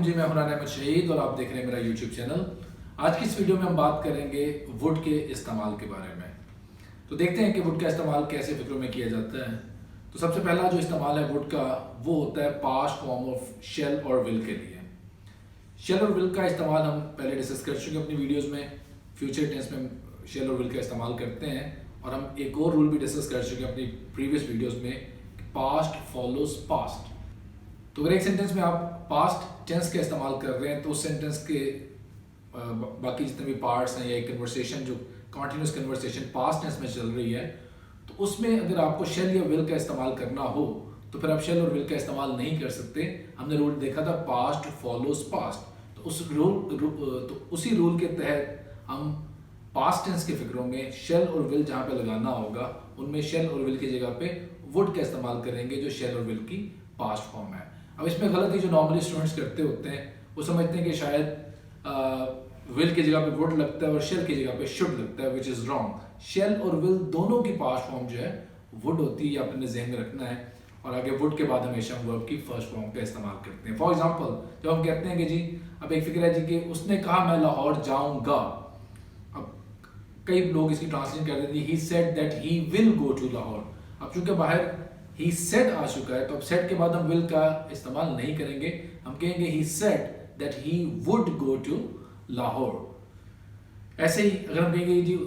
जी, मैं हुरान अहमद शहीद और आप देख रहे हैं मेरा यूट्यूब चैनल। आज की इस वीडियो में हम बात करेंगे वुड के इस्तेमाल के बारे में। तो देखते हैं कि वुड का इस्तेमाल कैसे फिक्रों में किया जाता है। तो सबसे पहला जो इस्तेमाल है वुड का वो होता है पास्ट फॉर्म ऑफ शेल और विल के लिए। शेल और विल का इस्तेमाल हम पहले डिस्कस कर चुके हैं अपनी वीडियोज़ में। फ्यूचर टेंस में शेल और विल का इस्तेमाल करते हैं और हम एक और रूल भी डिस्कस कर चुके हैं अपनी प्रीवियस वीडियोज़ में, पास्ट फॉलोज पास्ट। तो अगर एक सेंटेंस में आप पास्ट टेंस का इस्तेमाल कर रहे हैं तो उस सेंटेंस के बाकी जितने भी पार्ट्स हैं या एक कन्वर्सेशन जो कॉन्टिन्यूस कन्वर्सेशन पास्ट टेंस में चल रही है तो उसमें अगर आपको शेल या विल का इस्तेमाल करना हो तो फिर आप शेल और विल का इस्तेमाल नहीं कर सकते। हमने रूल देखा था पास्ट फॉलोज पास्ट, तो उसी रूल के तहत हम पास्ट टेंस के फिक्रों में शेल और विल जहाँ पे लगाना होगा उनमें शेल और विल की जगह पे वुड का इस्तेमाल करेंगे जो शेल और विल की पास्ट फॉर्म है। अब इसमें गलती जो नॉर्मली स्टूडेंट्स करते होते हैं वो समझते हैं कि शायद विल की जगह पे वुड लगता है और शेल की जगह पे शुड लगता है, विच इज़ रॉन्ग। शेल और विल दोनों की पास्ट फॉर्म जो है वुड होती है, ये अपने जहन में रखना है। और आगे वुड के बाद हमेशा हम वर्ब की फर्स्ट फॉर्म का इस्तेमाल करते हैं। फॉर एग्जाम्पल जब हम कहते हैं कि जी अब एक फिक्र है जी कि उसने कहा मैं लाहौर जाऊंगा, अब कई लोग इसकी ट्रांसलेशन कर देते हैं he said that he will go to Lahore. अब चूंकि बाहर ही सेड आ चुका है तो अब सेड के बाद हम विल का इस्तेमाल नहीं करेंगे, हम कहेंगे he said that he would go to Lahore. ऐसे ही अगर हम कहेंगे जी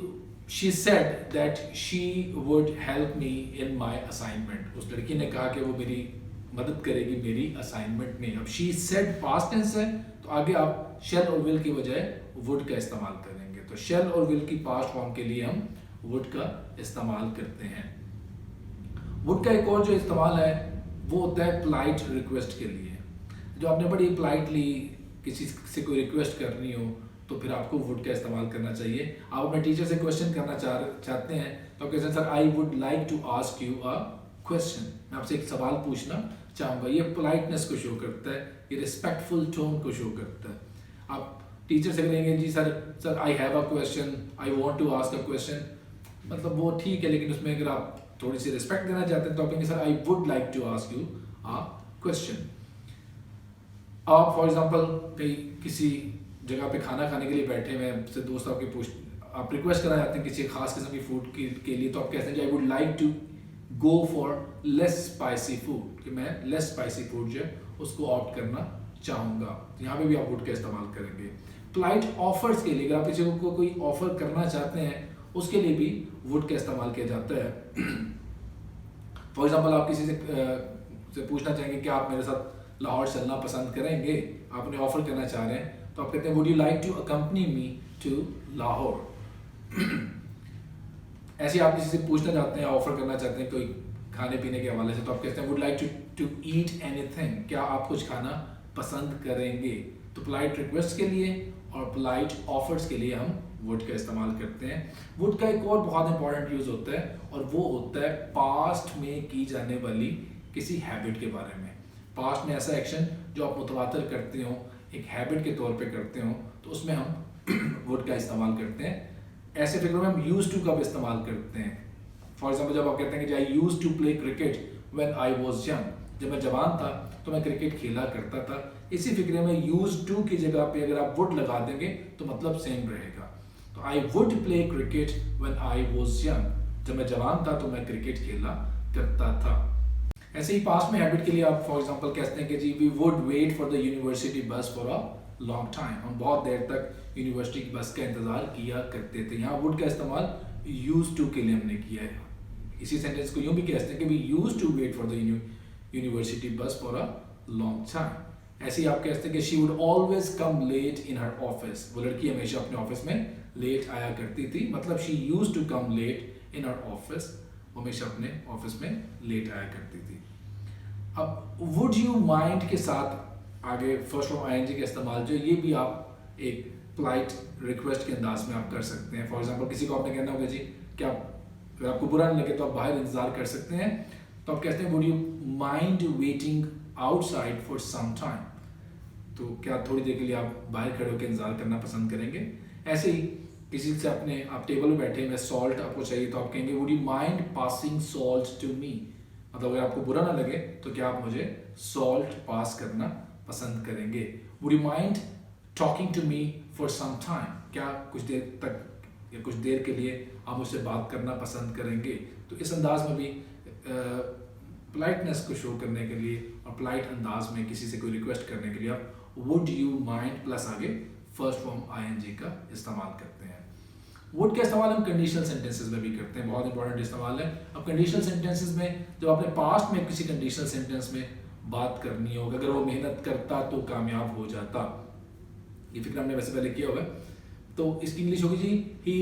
she said that she would help me in my assignment, उस लड़की ने कहा कि वो मेरी मदद करेगी मेरी असाइनमेंट में। अब शी सेड पास्ट टेंस है तो आगे आप शेल और विल की बजाय वुड का इस्तेमाल करेंगे। तो शेल और विल की पास्ट फॉर्म के लिए हम वुड का इस्तेमाल करते हैं। वुड का एक और जो इस्तेमाल है वो होता है पोलाइट रिक्वेस्ट के लिए। जो आपने बड़ी पोलाइटली किसी से कोई रिक्वेस्ट करनी हो तो फिर आपको वुड का इस्तेमाल करना चाहिए। आप अपने टीचर से क्वेश्चन करना चाहते हैं तो आप कहते हैं sir I would like to ask you a question, मैं आपसे एक सवाल पूछना चाहूँगा। ये पोलाइटनेस को शो करता है, ये रिस्पेक्टफुल टोन को शो करता है। आप टीचर से कहेंगे जी sir I have a question, I want to ask a question, मतलब वो ठीक है, लेकिन उसमें अगर आप थोड़ी सी रिस्पेक्ट देना चाहते हैं तो आप कहेंगे sir I would like to ask you a question. आप फॉर एग्जांपल कहीं किसी जगह पे खाना खाने के लिए बैठे हुए हैं, से दोस्त आपके आप रिक्वेस्ट करना चाहते हैं किसी खास किस्म की फूड के लिए, तो आप कहते हैं I would like to go for less spicy food, कि मैं लेस स्पाइसी फूड जो है उसको ऑप्ट करना चाहूँगा। तो यहाँ पे भी आप वुड का इस्तेमाल करेंगे। पोलाइट ऑफर्स के लिए अगर आप किसी को कोई ऑफर करना चाहते हैं उसके लिए भी वुड का इस्तेमाल किया जाता है। फॉर एग्जाम्पल आप किसी से पूछना चाहेंगे कि आप मेरे साथ लाहौर चलना पसंद करेंगे, आप उन्हें ऑफर करना चाह रहे हैं तो आप कहते हैं would you like to accompany me to Lahore. ऐसे आप किसी से पूछना चाहते हैं, ऑफर करना चाहते हैं कोई खाने पीने के हवाले से, तो आप कहते हैं would like to eat anything, क्या आप कुछ खाना पसंद करेंगे। तो पोलाइट रिक्वेस्ट के लिए और पोलाइट ऑफर्स के लिए हम वुड का इस्तेमाल करते हैं। वुड का एक और बहुत इंपॉर्टेंट यूज होता है और वो होता है पास्ट में की जाने वाली किसी हैबिट के बारे में। पास्ट में ऐसा एक्शन जो आप मुतवातर करते हो, एक हैबिट के तौर पे करते हो, तो उसमें हम वुड का इस्तेमाल करते हैं। ऐसे फिक्रों में हम यूज टू का भी इस्तेमाल करते हैं। फॉर एग्जाम्पल जब आप कहते हैं कि I use to play cricket when I was young, जब मैं जवान था तो मैं क्रिकेट खेला करता था। इसी फिक्रे में यूज टू की जगह पे अगर आप वुड लगा देंगे तो मतलब सेम रहेगा। तो I would play cricket when I was young, जब मैं जवान था तो मैं क्रिकेट खेला करता था। ऐसे ही पास्ट में हैबिट के लिए आप फॉर एग्जांपल कहते हैं कि जी we would wait for the university bus for a long time, हम बहुत देर तक यूनिवर्सिटी की बस का इंतजार किया करते थे। यहाँ वुड का इस्तेमाल यूज टू के लिए हमने किया है। इसी सेंटेंस को यूं भी कहते हैं कि we use to wait for the university bus for a long time. ऐसे ही आप कहते हैं कि she would always come late in her office, वो लड़की हमेशा अपने ऑफिस में लेट आया करती थी, मतलब she use to come late in her office, हमेशा अपने ऑफिस में लेट आया करती थी। अब वुड यू माइंड के साथ आगे फर्स्ट फॉर्म आईएनजी का इस्तेमाल जो ये भी आप एक पोलाइट रिक्वेस्ट के अंदाज में आप कर सकते हैं। फॉर एग्जांपल किसी को आपने कहना होगा जी कि अगर आपको बुरा नहीं लगे तो आप बाहर इंतजार कर सकते हैं, तो आप कहते हैं would you mind waiting outside for some time, तो क्या थोड़ी देर के लिए आप बाहर खड़े होकर इंतजार करना पसंद करेंगे। ऐसे ही किसी से आप टेबल में बैठे हैं, सॉल्ट आपको चाहिए तो आप कहेंगे would you mind passing salt to me, मतलब अगर आपको बुरा ना लगे तो क्या आप मुझे सॉल्ट पास करना पसंद करेंगे? Would you mind talking to me for some time? क्या कुछ देर तक या कुछ देर के लिए आप मुझसे बात करना पसंद करेंगे? तो इस अंदाज में भी पोलाइटनेस को शो करने के लिए और पोलाइट अंदाज में किसी से कोई रिक्वेस्ट करने के लिए आप वुड यू माइंड प्लस आगे फर्स्ट फॉर्म आईएनजी का इस्तेमाल करते हैं। वुड का इस्तेमाल हम कंडीशनल सेंटेंसेस में भी करते हैं, बहुत इंपॉर्टेंट इस्तेमाल है। अब कंडीशनल सेंटेंसेस में जब आपने पास्ट में किसी कंडीशनल सेंटेंस में बात करनी होगी, अगर वो मेहनत करता तो कामयाब हो जाता, ये फिक्र हमने वैसे पहले किया होगा, तो इसकी इंग्लिश होगी जी he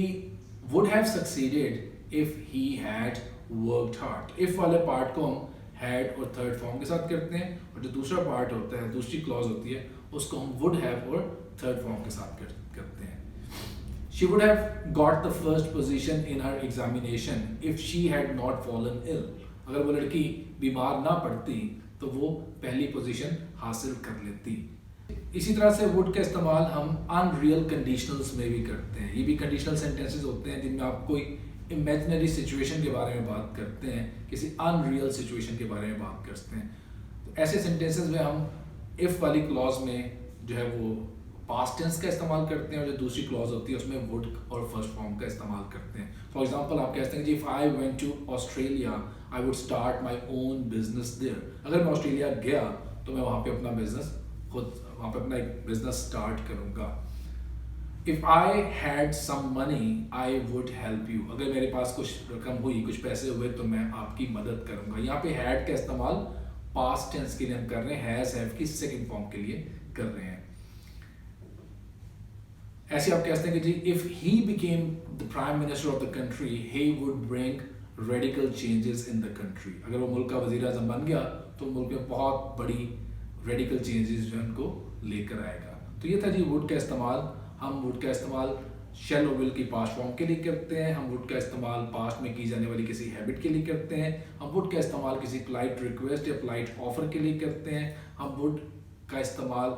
would have succeeded if he had worked hard. If वाले पार्ट को हम हैड और थर्ड फॉर्म के साथ करते हैं, और जो दूसरा पार्ट होता है, दूसरी क्लॉज होती है, उसको हम वुड हैव और थर्ड फॉर्म के साथ करते हैं। She would have got the first position in her examination if she had not fallen ill. अगर वो लड़की बीमार ना पड़ती तो वो पहली पोजीशन हासिल कर लेती। इसी तरह से वुड का इस्तेमाल हम अनरियल कंडीशनल्स में भी करते हैं। ये भी कंडीशनल सेंटेंसेस होते हैं जिनमें आप कोई इमेजिनरी सिचुएशन के बारे में बात करते हैं, किसी अनरियल सिचुएशन के बारे में बात करते हैं। तो ऐसे सेंटेंसेस में हम इफ वाली क्लॉज में जो है वो पास्ट टेंस का इस्तेमाल करते हैं, और जो दूसरी क्लॉज होती है उसमें वुड और फर्स्ट फॉर्म का इस्तेमाल करते हैं। फॉर एग्जांपल आप कहते हैं जी if I went to Australia I would start my own business there. अगर मैं ऑस्ट्रेलिया गया तो मैं वहाँ पे अपना बिजनेस वहाँ पे अपना एक बिजनेस स्टार्ट करूँगा। If I had some money I would help you. अगर मेरे पास कुछ रकम हुई, कुछ पैसे हुए, तो मैं आपकी मदद करूँगा। यहाँ पे हैड का इस्तेमाल पास्ट टेंस के लिए हम कर रहे हैं, हैज हैव की सेकंड फॉर्म के लिए कर रहे हैं। ऐसे आप कहते हैं कि जी if he became the prime minister of the country he would bring radical changes in the country. अगर वो मुल्क का वजीर आज़म बन गया तो मुल्क में बहुत बड़ी रेडिकल चेंजेस जो है उनको लेकर आएगा। तो ये था जी वुड का इस्तेमाल। हम वुड का इस्तेमाल शेल और विल की पास्ट फॉर्म के लिए करते हैं, हम वुड का इस्तेमाल पास्ट में की जाने वाली किसी हैबिट के लिए करते हैं, हम वुड का इस्तेमाल किसी पोलाइट रिक्वेस्ट या पोलाइट ऑफर के लिए करते हैं, हम वुड का इस्तेमाल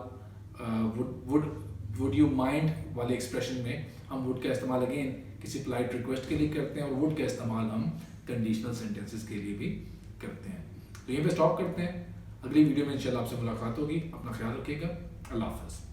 वुड यू माइंड वाले एक्सप्रेशन में हम वुड का इस्तेमाल अगेन किसी पोलाइट रिक्वेस्ट के लिए करते हैं, और वुड का इस्तेमाल हम कंडीशनल सेंटेंसेस के लिए भी करते हैं। तो यहीं पे स्टॉप करते हैं, अगली वीडियो में इंशाल्लाह आपसे मुलाकात होगी। अपना ख्याल रखिएगा, अल्लाह हाफ़िज़।